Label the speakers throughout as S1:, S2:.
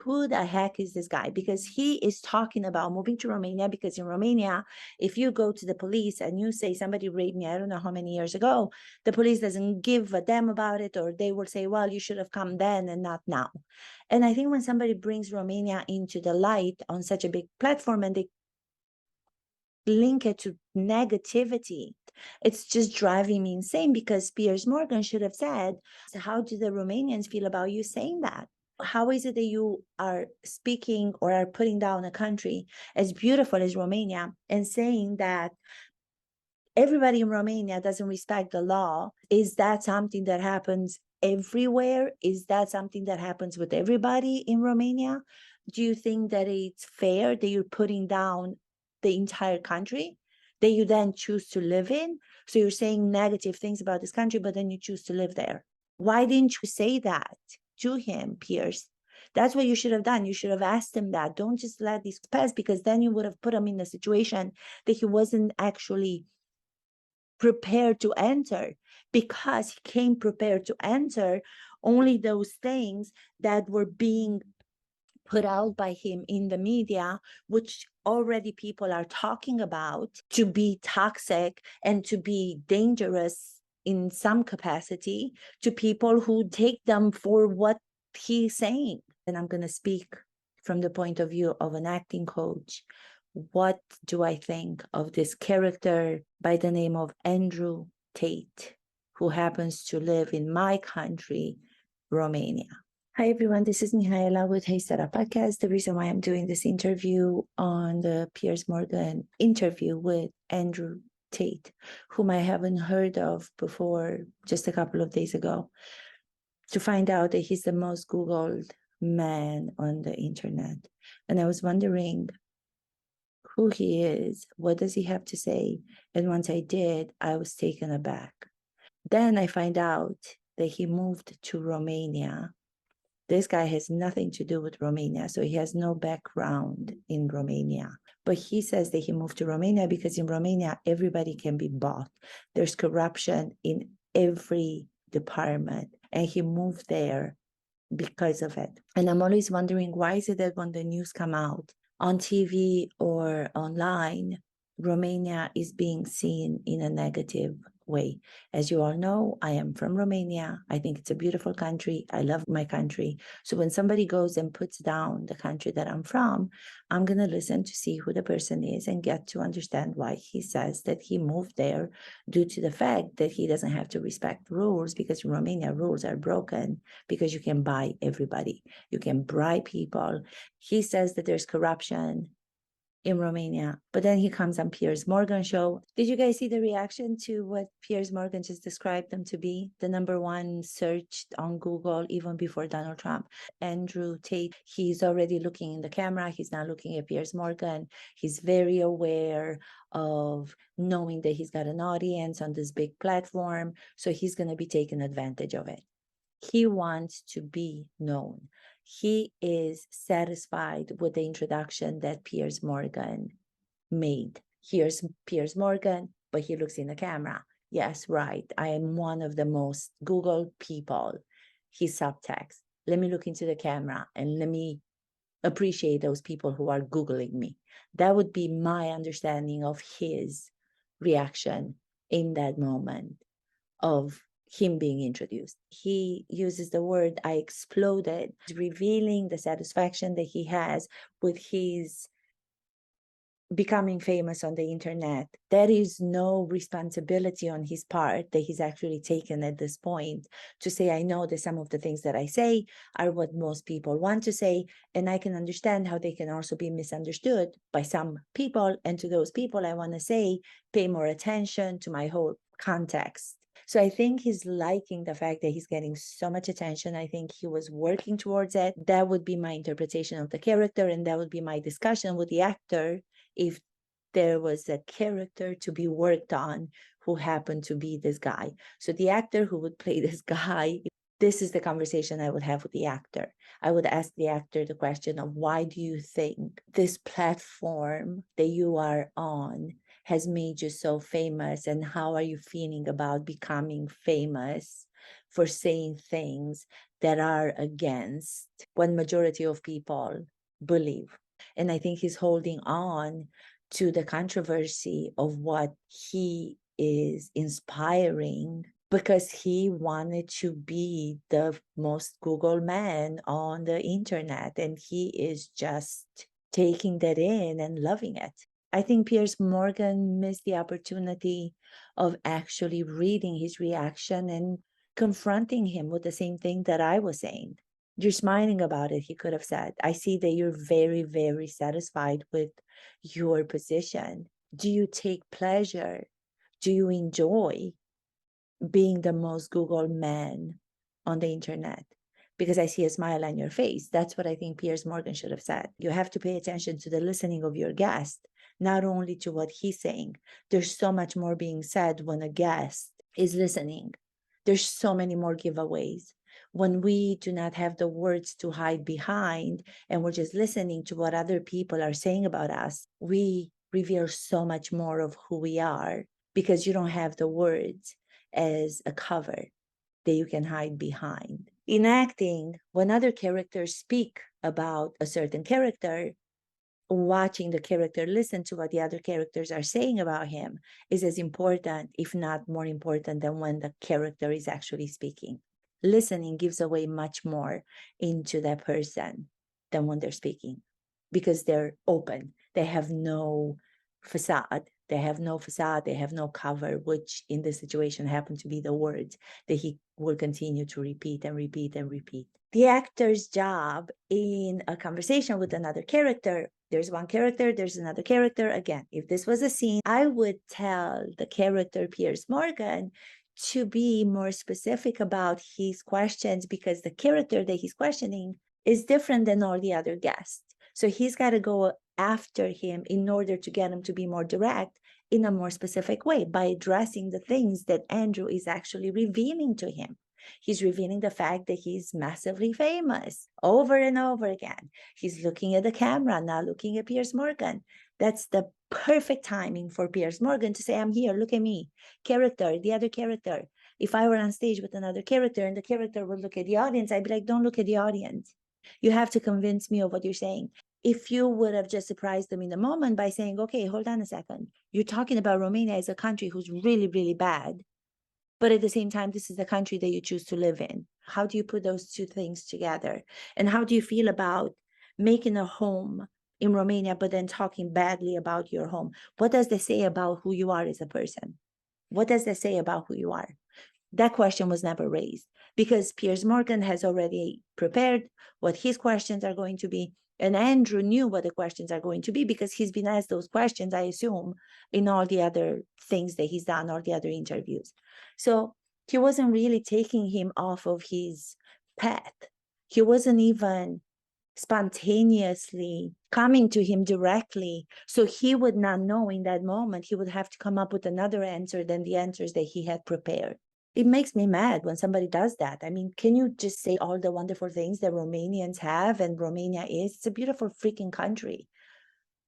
S1: who the heck is this guy? Because he is talking about moving to Romania, because in Romania, if you go to the police and you say somebody raped me, I don't know how many years ago, the police doesn't give a damn about it, or they will say, well, you should have come then and not now. And I think when somebody brings Romania into the light on such a big platform and they link it to negativity, it's just driving me insane, because Piers Morgan should have said, so how do the Romanians feel about you saying that? How is it that you are speaking or are putting down a country as beautiful as Romania and saying that everybody in Romania doesn't respect the law? Is that something that happens everywhere? Is that something that happens with everybody in Romania? Do you think that it's fair that you're putting down the entire country that you then choose to live in? So you're saying negative things about this country, but then you choose to live there. Why didn't you say that to him, Piers? That's what you should have done. You should have asked him that. Don't just let this pass, because then you would have put him in a situation that he wasn't actually prepared to enter, because he came prepared to enter only those things that were being put out by him in the media, which already people are talking about to be toxic and to be dangerous in some capacity to people who take them for what he's saying. And I'm going to speak from the point of view of an acting coach. What do I think of this character by the name of Andrew Tate, who happens to live in my country, Romania? Hi, everyone. This is Mihaela with Hey Sarah Podcast. The reason why I'm doing this interview on the Piers Morgan interview with Andrew Tate, whom I haven't heard of before just a couple of days ago, to find out that he's the most Googled man on the internet. And I was wondering who he is, what does he have to say? And once I did, I was taken aback. Then I find out that he moved to Romania. This guy has nothing to do with Romania, so he has no background in Romania. But he says that he moved to Romania because in Romania, everybody can be bought. There's corruption in every department, and he moved there because of it. And I'm always wondering, why is it that when the news come out on TV or online, Romania is being seen in a negative way? As you all know, I am from Romania. I think it's a beautiful country. I love my country. So when somebody goes and puts down the country that I'm from, I'm going to listen to see who the person is and get to understand why he says that he moved there due to the fact that he doesn't have to respect rules, because in Romania, rules are broken because you can buy everybody. You can bribe people. He says that there's corruption in Romania, but then he comes on Piers Morgan show. Did you guys see the reaction to what Piers Morgan just described them to be? The #1 searched on Google even before Donald Trump. Andrew Tate, he's already looking in the camera. He's not looking at Piers Morgan. He's very aware of knowing that he's got an audience on this big platform, so he's going to be taking advantage of it. He wants to be known. He is satisfied with the introduction that Piers Morgan made. Here's Piers Morgan, but he looks in the camera. Yes, right. I am one of the most Googled people. His subtext. Let me look into the camera and let me appreciate those people who are Googling me. That would be my understanding of his reaction in that moment of him being introduced. He uses the word "I exploded," revealing the satisfaction that he has with his becoming famous on the internet. There is no responsibility on his part that he's actually taken at this point to say, I know that some of the things that I say are what most people want to say, and I can understand how they can also be misunderstood by some people. And to those people, I want to say, pay more attention to my whole context. So I think he's liking the fact that he's getting so much attention. I think he was working towards it. That would be my interpretation of the character, and that would be my discussion with the actor if there was a character to be worked on who happened to be this guy. So the actor who would play this guy, this is the conversation I would have with the actor. I would ask the actor the question of, why do you think this platform that you are on has made you so famous, and how are you feeling about becoming famous for saying things that are against what majority of people believe. And I think he's holding on to the controversy of what he is inspiring because he wanted to be the most Google man on the internet. And he is just taking that in and loving it. I think Piers Morgan missed the opportunity of actually reading his reaction and confronting him with the same thing that I was saying. You're smiling about it, he could have said. I see that you're very, very satisfied with your position. Do you take pleasure? Do you enjoy being the most Google man on the internet? Because I see a smile on your face. That's what I think Piers Morgan should have said. You have to pay attention to the listening of your guest, not only to what he's saying. There's so much more being said when a guest is listening. There's so many more giveaways. When we do not have the words to hide behind and we're just listening to what other people are saying about us, we reveal so much more of who we are because you don't have the words as a cover that you can hide behind. In acting, when other characters speak about a certain character, watching the character listen to what the other characters are saying about him is as important, if not more important, than when the character is actually speaking. Listening gives away much more into that person than when they're speaking because they're open. They have no facade. They have no facade. They have no cover, which in this situation happened to be the words that he will continue to repeat and repeat and repeat. The actor's job in a conversation with another character, there's one character, there's another character. Again, if this was a scene, I would tell the character Piers Morgan to be more specific about his questions because the character that he's questioning is different than all the other guests. So he's got to go after him in order to get him to be more direct in a more specific way by addressing the things that Andrew is actually revealing to him. He's revealing the fact that he's massively famous over and over again. He's looking at the camera, not looking at Piers Morgan. That's the perfect timing for Piers Morgan to say, I'm here, look at me. Character, the other character. If I were on stage with another character and the character would look at the audience, I'd be like, don't look at the audience. You have to convince me of what you're saying. If you would have just surprised them in the moment by saying, okay, hold on a second. You're talking about Romania as a country who's really, really bad. But at the same time, this is the country that you choose to live in. How do you put those two things together? And how do you feel about making a home in Romania, but then talking badly about your home? What does that say about who you are as a person? What does that say about who you are? That question was never raised because Piers Morgan has already prepared what his questions are going to be. And Andrew knew what the questions are going to be because he's been asked those questions, I assume, in all the other things that he's done, all the other interviews. So he wasn't really taking him off of his path. He wasn't even spontaneously coming to him directly. So he would not know in that moment. He would have to come up with another answer than the answers that he had prepared. It makes me mad when somebody does that. I mean, can you just say all the wonderful things that Romanians have and Romania is? It's a beautiful freaking country.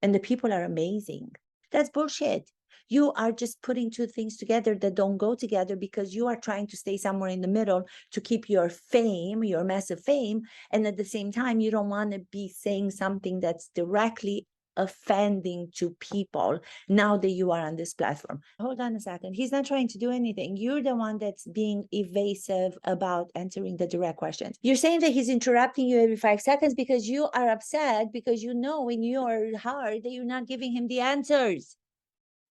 S1: And the people are amazing. That's bullshit. You are just putting two things together that don't go together because you are trying to stay somewhere in the middle to keep your fame, your massive fame. And at the same time, you don't want to be saying something that's directly offending to people now that you are on this platform. Hold on a second. He's not trying to do anything. You're the one that's being evasive about answering the direct questions. You're saying that he's interrupting you every 5 seconds because you are upset because you know in your heart that you're not giving him the answers.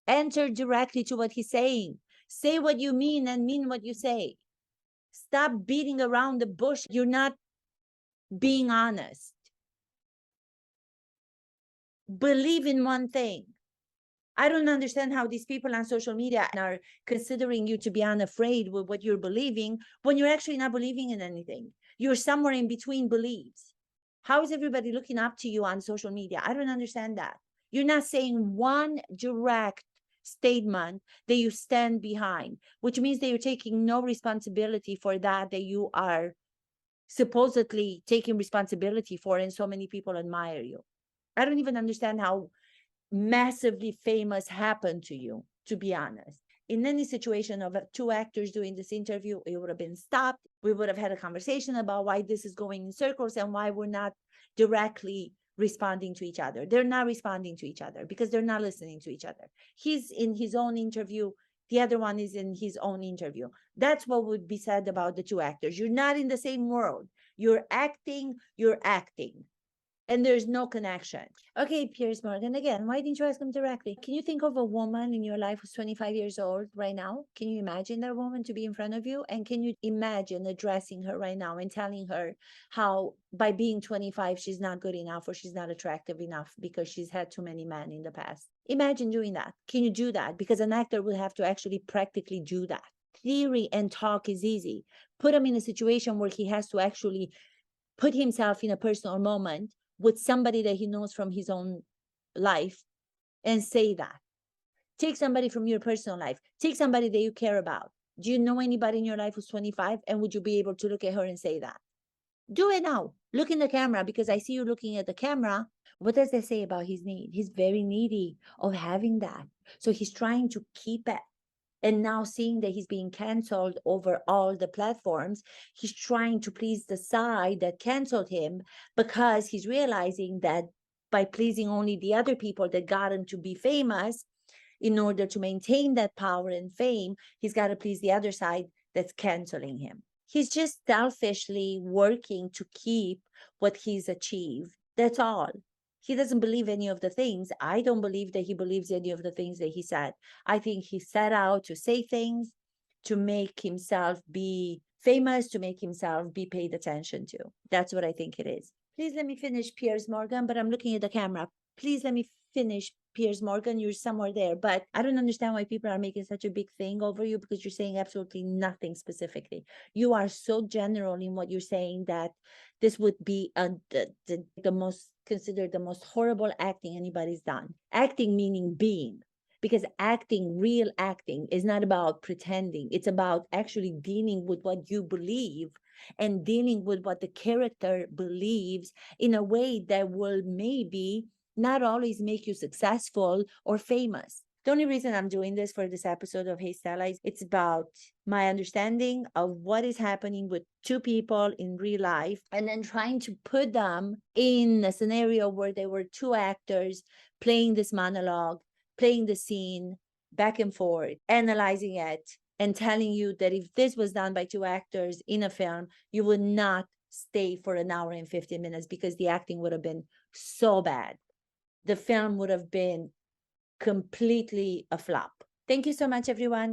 S1: Answer directly to what he's saying. Say what you mean and mean what you say. Stop beating around the bush. You're not being honest. Believe in one thing. I don't understand how these people on social media are considering you to be unafraid with what you're believing when you're actually not believing in anything. You're somewhere in between beliefs. How is everybody looking up to you on social media? I don't understand that. You're not saying one direct statement that you stand behind, which means that you're taking no responsibility for that you are supposedly taking responsibility for, and so many people admire you. I don't even understand how massively famous happened to you, to be honest. in any situation of two actors doing this interview, it would have been stopped. We would have had a conversation about why this is going in circles and why we're not directly responding to each other. They're not responding to each other because they're not listening to each other. He's in his own interview. The other one is in his own interview. That's what would be said about the two actors. You're not in the same world. You're acting, and there's no connection. Okay, Piers Morgan, again, why didn't you ask him directly? Can you think of a woman in your life who's 25 years old right now? Can you imagine that woman to be in front of you? And can you imagine addressing her right now and telling her how by being 25, she's not good enough or she's not attractive enough because she's had too many men in the past? Imagine doing that. Can you do that? Because an actor would have to actually practically do that. Theory and talk is easy. Put him in a situation where he has to actually put himself in a personal moment with somebody that he knows from his own life and say that. Take somebody from your personal life. Take somebody that you care about. Do you know anybody in your life who's 25? And would you be able to look at her and say that? Do it now. Look in the camera because I see you looking at the camera. What does that say about his need? He's very needy of having that. So he's trying to keep it. And now seeing that he's being canceled over all the platforms, he's trying to please the side that canceled him because he's realizing that by pleasing only the other people that got him to be famous, in order to maintain that power and fame, he's got to please the other side that's canceling him. He's just selfishly working to keep what he's achieved. That's all. He doesn't believe any of the things. I don't believe that he believes any of the things that he said. I think he set out to say things to make himself be famous, to make himself be paid attention to. That's what I think it is. Please let me finish, Piers Morgan, but I'm looking at the camera. Please let me finish, Piers Morgan. You're somewhere there, but I don't understand why people are making such a big thing over you because you're saying absolutely nothing specifically. You are so general in what you're saying that this would be the most considered the most horrible acting anybody's done. Acting meaning being, because acting, real acting, is not about pretending. It's about actually dealing with what you believe and dealing with what the character believes in a way that will maybe not always make you successful or famous. The only reason I'm doing this for this episode of Hey Stella is it's about my understanding of what is happening with two people in real life and then trying to put them in a scenario where they were two actors playing this monologue, playing the scene back and forth, analyzing it, and telling you that if this was done by two actors in a film, you would not stay for an hour and 15 minutes because the acting would have been so bad. The film would have been completely a flop. Thank you so much, everyone.